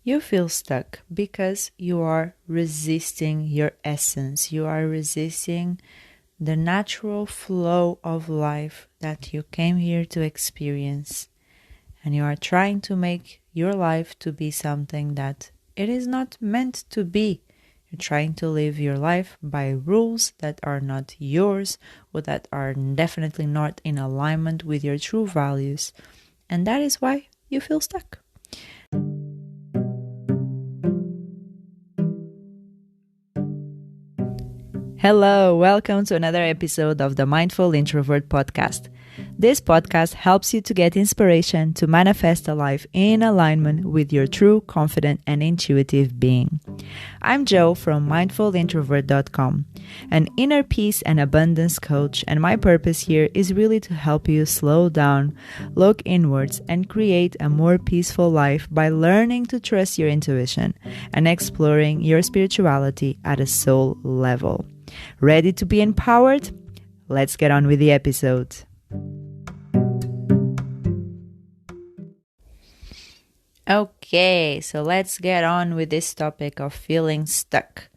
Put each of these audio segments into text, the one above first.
You feel stuck because you are resisting your essence. You are resisting the natural flow of life that you came here to experience. And you are trying to make your life to be something that it is not meant to be. You're trying to live your life by rules that are not yours or that are definitely not in alignment with your true values. And that is why you feel stuck. Hello, welcome to another episode of the Mindful Introvert podcast. This podcast helps you to get inspiration to manifest a life in alignment with your true, confident, and intuitive being. I'm Jo from mindfulintrovert.com, an inner peace and abundance coach, and my purpose here is really to help you slow down, look inwards, and create a more peaceful life by learning to trust your intuition and exploring your spirituality at a soul level. Ready to be empowered? Let's get on with the episode. Okay, so let's get on with this topic of feeling stuck.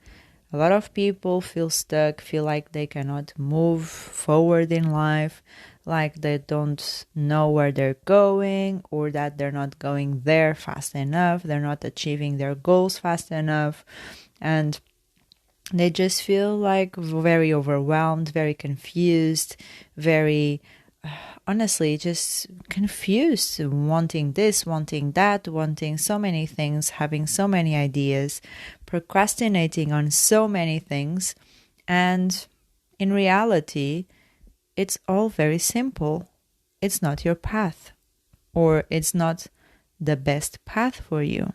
A lot of people feel stuck, feel like they cannot move forward in life, like they don't know where they're going, or that they're not going there fast enough, they're not achieving their goals fast enough, and they just feel like very overwhelmed, very confused, very, honestly, just confused, wanting this, wanting that, wanting so many things, having so many ideas, procrastinating on so many things. And in reality, it's all very simple. It's not your path, or it's not the best path for you.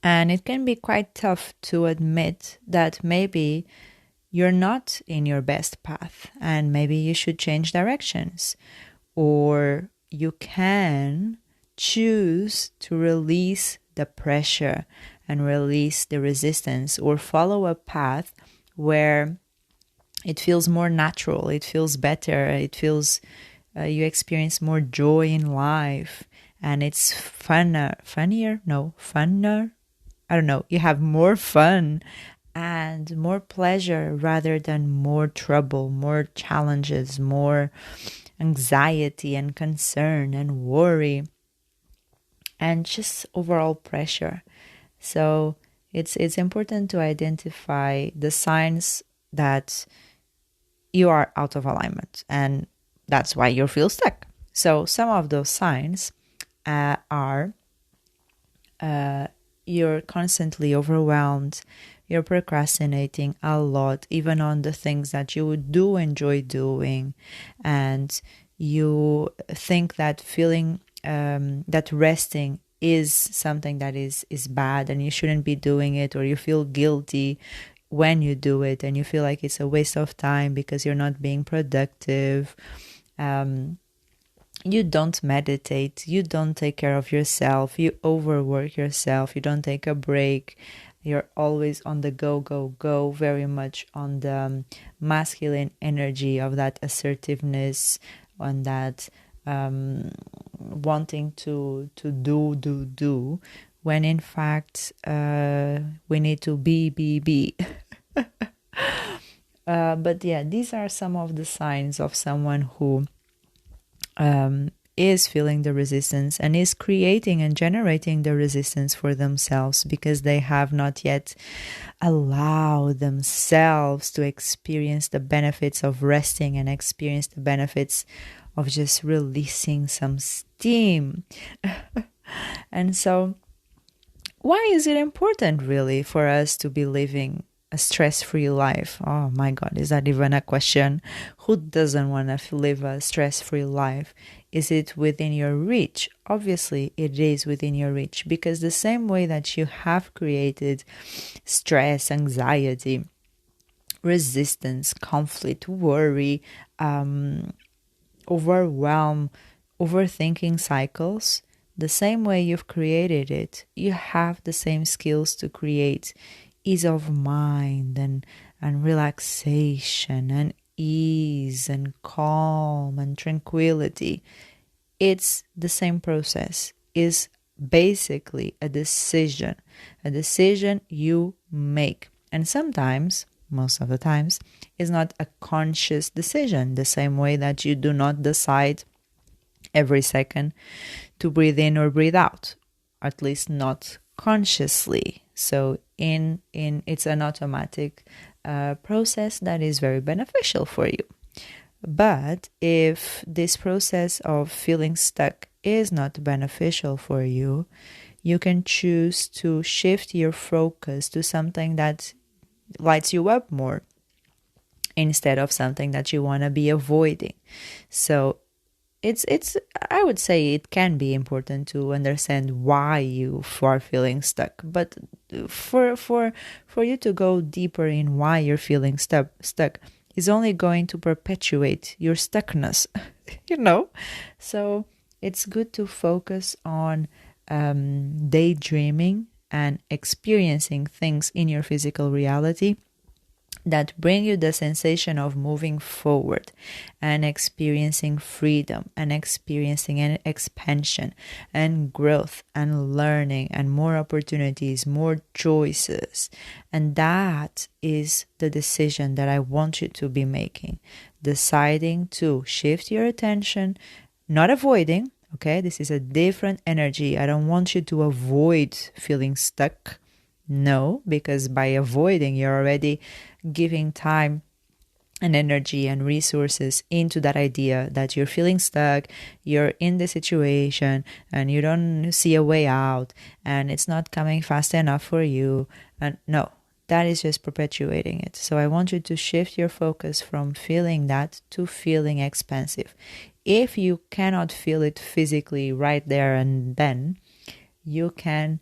And it can be quite tough to admit that maybe you're not in your best path and maybe you should change directions. Or you can choose to release the pressure and release the resistance, or follow a path where it feels more natural, it feels better, it feels you experience more joy in life, and it's funner. I don't know, you have more fun and more pleasure rather than more trouble, more challenges, more anxiety and concern and worry and just overall pressure. So it's important to identify the signs that you are out of alignment, and that's why you feel stuck. So some of those signs are you're constantly overwhelmed, you're procrastinating a lot, even on the things that you do enjoy doing, and you think that feeling that resting is something that is bad and you shouldn't be doing it, or you feel guilty when you do it and you feel like it's a waste of time because you're not being productive. You don't meditate, you don't take care of yourself, you overwork yourself, you don't take a break, you're always on the go, very much on the masculine energy of that assertiveness, on that wanting to do, when in fact we need to be. But yeah, these are some of the signs of someone who is feeling the resistance and is creating and generating the resistance for themselves because they have not yet allowed themselves to experience the benefits of resting and experience the benefits of just releasing some steam. And so, why is it important really for us to be living a stress-free life? Oh my God, is that even a question? Who doesn't want to live a stress-free life? Is it within your reach? Obviously, it is within your reach, because the same way that you have created stress, anxiety, resistance, conflict, worry, overwhelm, overthinking cycles, the same way you've created it, you have the same skills to create ease of mind and relaxation and ease and calm and tranquility. It's the same process. Is basically a decision you make. And sometimes, most of the times, it's not a conscious decision, the same way that you do not decide every second to breathe in or breathe out, at least not consciously. So in it's an automatic process that is very beneficial for you. But if this process of feeling stuck is not beneficial for you, you can choose to shift your focus to something that lights you up more instead of something that you want to be avoiding. So it's I would say it can be important to understand why you are feeling stuck, but for you to go deeper in why you're feeling stuck is only going to perpetuate your stuckness. So it's good to focus on daydreaming and experiencing things in your physical reality that bring you the sensation of moving forward and experiencing freedom and experiencing an expansion and growth and learning and more opportunities, more choices. And that is the decision that I want you to be making. Deciding to shift your attention, not avoiding, okay? This is a different energy. I don't want you to avoid feeling stuck. No, because by avoiding, you're already giving time and energy and resources into that idea that you're feeling stuck, you're in the situation and you don't see a way out and it's not coming fast enough for you. And no, that is just perpetuating it. So I want you to shift your focus from feeling that to feeling expansive. If you cannot feel it physically right there and then, you can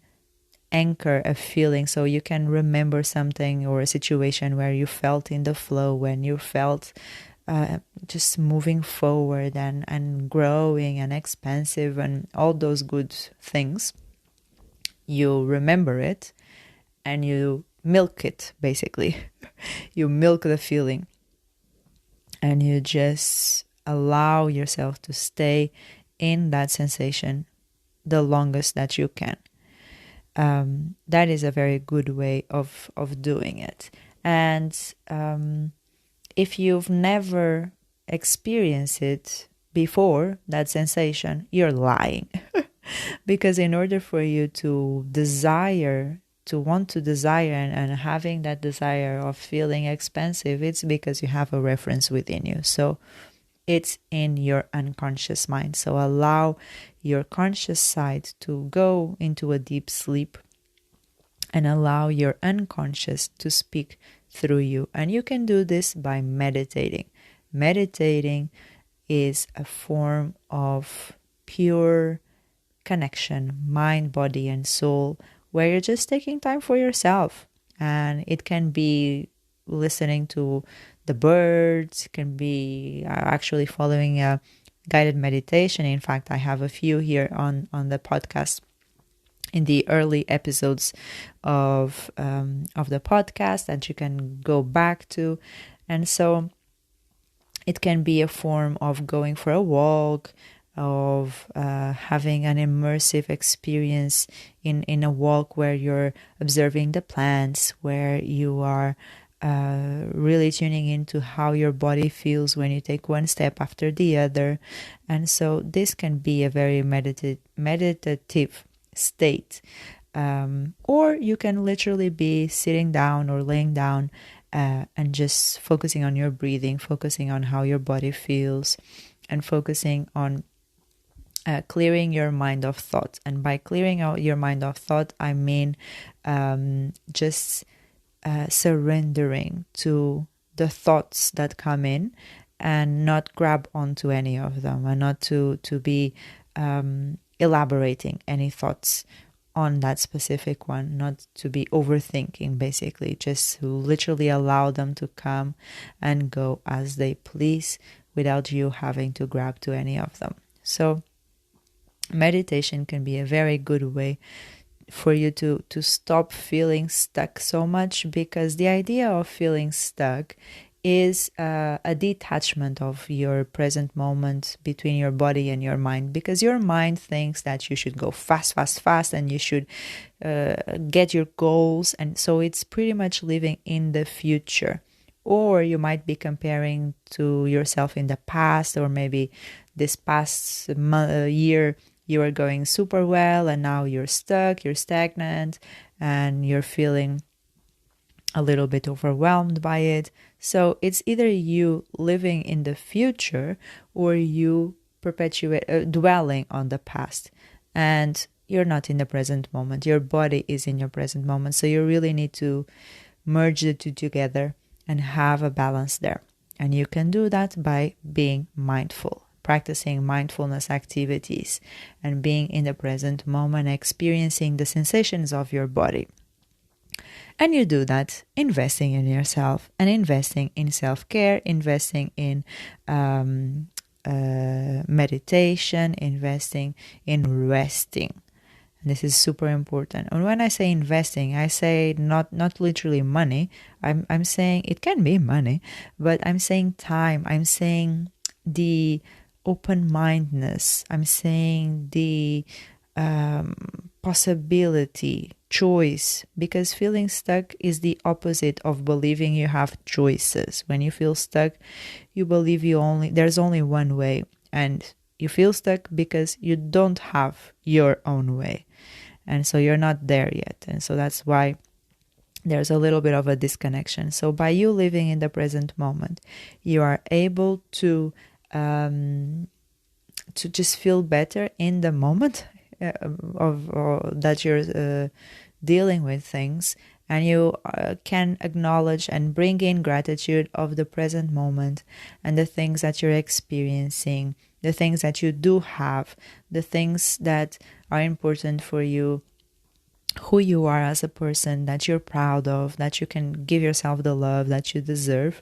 anchor a feeling, so you can remember something or a situation where you felt in the flow, when you felt just moving forward and growing and expansive and all those good things. You remember it and you milk it, basically. You milk the feeling and you just allow yourself to stay in that sensation the longest that you can. That is a very good way of doing it. And if you've never experienced it before, that sensation, you're lying. Because in order for you to want to desire and having that desire of feeling expansive, it's because you have a reference within you. So it's in your unconscious mind. So allow your conscious side to go into a deep sleep and allow your unconscious to speak through you. And you can do this by meditating. Meditating is a form of pure connection, mind, body, and soul, where you're just taking time for yourself. And it can be listening to the birds, can be actually following a guided meditation. In fact, I have a few here on the podcast in the early episodes of the podcast that you can go back to. And so it can be a form of going for a walk, of having an immersive experience in a walk where you're observing the plants, where you are really tuning into how your body feels when you take one step after the other. And so this can be a very meditative state. Or you can literally be sitting down or laying down and just focusing on your breathing, focusing on how your body feels, and focusing on clearing your mind of thought. And by clearing out your mind of thought, I mean just surrendering to the thoughts that come in and not grab onto any of them, and not to be elaborating any thoughts on that specific one, not to be overthinking, basically, just to literally allow them to come and go as they please without you having to grab to any of them. So meditation can be a very good way for you to stop feeling stuck so much, because the idea of feeling stuck is a detachment of your present moment between your body and your mind, because your mind thinks that you should go fast, fast, fast, and you should get your goals. And so it's pretty much living in the future. Or you might be comparing to yourself in the past, or maybe this past year you were going super well and now you're stuck, you're stagnant, and you're feeling a little bit overwhelmed by it. So it's either you living in the future or you dwelling on the past, and you're not in the present moment. Your body is in your present moment. So you really need to merge the two together and have a balance there. And you can do that by being mindful, practicing mindfulness activities and being in the present moment, experiencing the sensations of your body. And you do that investing in yourself and investing in self-care, investing in meditation, investing in resting. And this is super important. And when I say investing, I say not literally money. I'm saying it can be money, but I'm saying time. I'm saying the open-mindedness. I'm saying the possibility, choice, because feeling stuck is the opposite of believing you have choices. When you feel stuck, you believe there's only one way, and you feel stuck because you don't have your own way, and so you're not there yet. And so that's why there's a little bit of a disconnection. So by you living in the present moment, you are able to just feel better in the moment that you're dealing with things, and you can acknowledge and bring in gratitude of the present moment and the things that you're experiencing, the things that you do have, the things that are important for you, who you are as a person, that you're proud of, that you can give yourself the love that you deserve.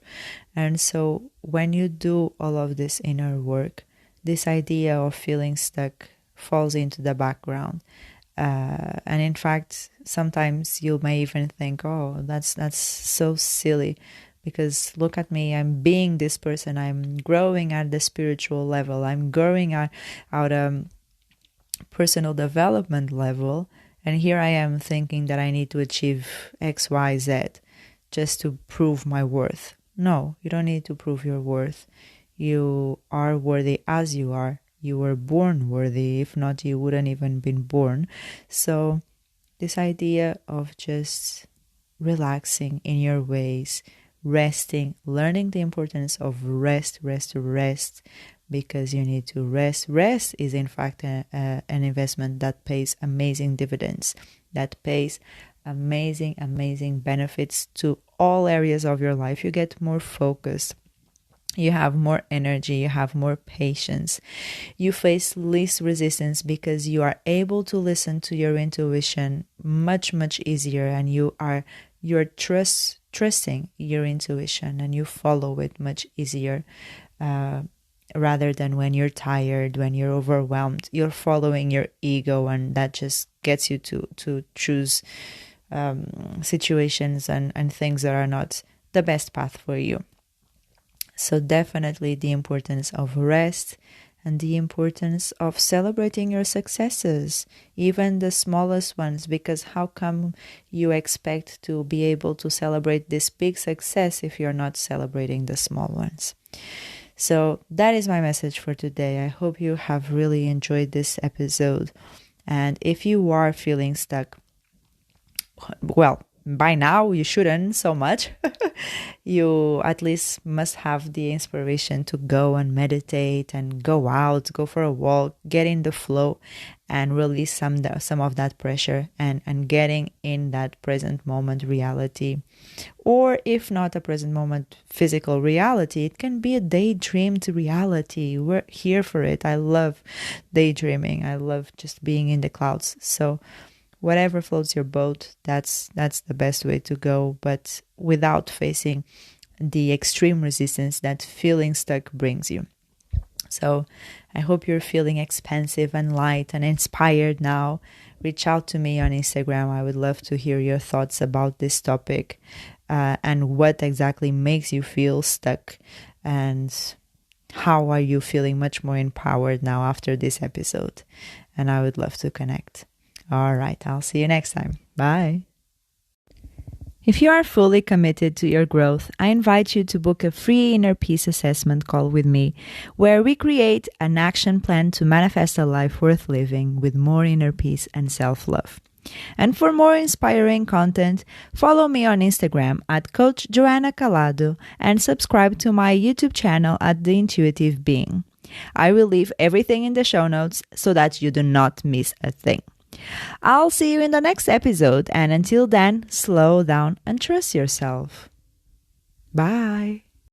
And so when you do all of this inner work, this idea of feeling stuck falls into the background. And in fact, sometimes you may even think, oh, that's so silly, because look at me, I'm being this person, I'm growing at the spiritual level, I'm growing at personal development level, and here I am thinking that I need to achieve X, Y, Z just to prove my worth. No, you don't need to prove your worth. You are worthy as you are. You were born worthy. If not, you wouldn't even been born. So this idea of just relaxing in your ways, resting, learning the importance of rest, because you need to rest. Rest is in fact an investment that pays amazing dividends, that pays amazing benefits to all areas of your life. You get more focused. You have more energy, you have more patience, you face less resistance because you are able to listen to your intuition much easier, and you're trusting your intuition, and you follow it much easier, rather than when you're tired, when you're overwhelmed, you're following your ego, and that just gets you to choose situations and things that are not the best path for you. So definitely the importance of rest and the importance of celebrating your successes, even the smallest ones, because how come you expect to be able to celebrate this big success if you're not celebrating the small ones? So that is my message for today. I hope you have really enjoyed this episode. And if you are feeling stuck, well, by now you shouldn't so much. You at least must have the inspiration to go and meditate and go out, go for a walk, get in the flow and release some of that pressure and getting in that present moment reality. Or if not a present moment physical reality, it can be a daydreamed reality. We're here for it. I love daydreaming. I love just being in the clouds. So whatever floats your boat, that's the best way to go, but without facing the extreme resistance that feeling stuck brings you. So I hope you're feeling expansive and light and inspired now. Reach out to me on Instagram. I would love to hear your thoughts about this topic. and what exactly makes you feel stuck, and how are you feeling much more empowered now after this episode. And I would love to connect. All right, I'll see you next time. Bye. If you are fully committed to your growth, I invite you to book a free inner peace assessment call with me, where we create an action plan to manifest a life worth living with more inner peace and self-love. And for more inspiring content, follow me on Instagram at Coach Joanna Calado and subscribe to my YouTube channel at The Intuitive Being. I will leave everything in the show notes so that you do not miss a thing. I'll see you in the next episode, and until then, slow down and trust yourself. Bye.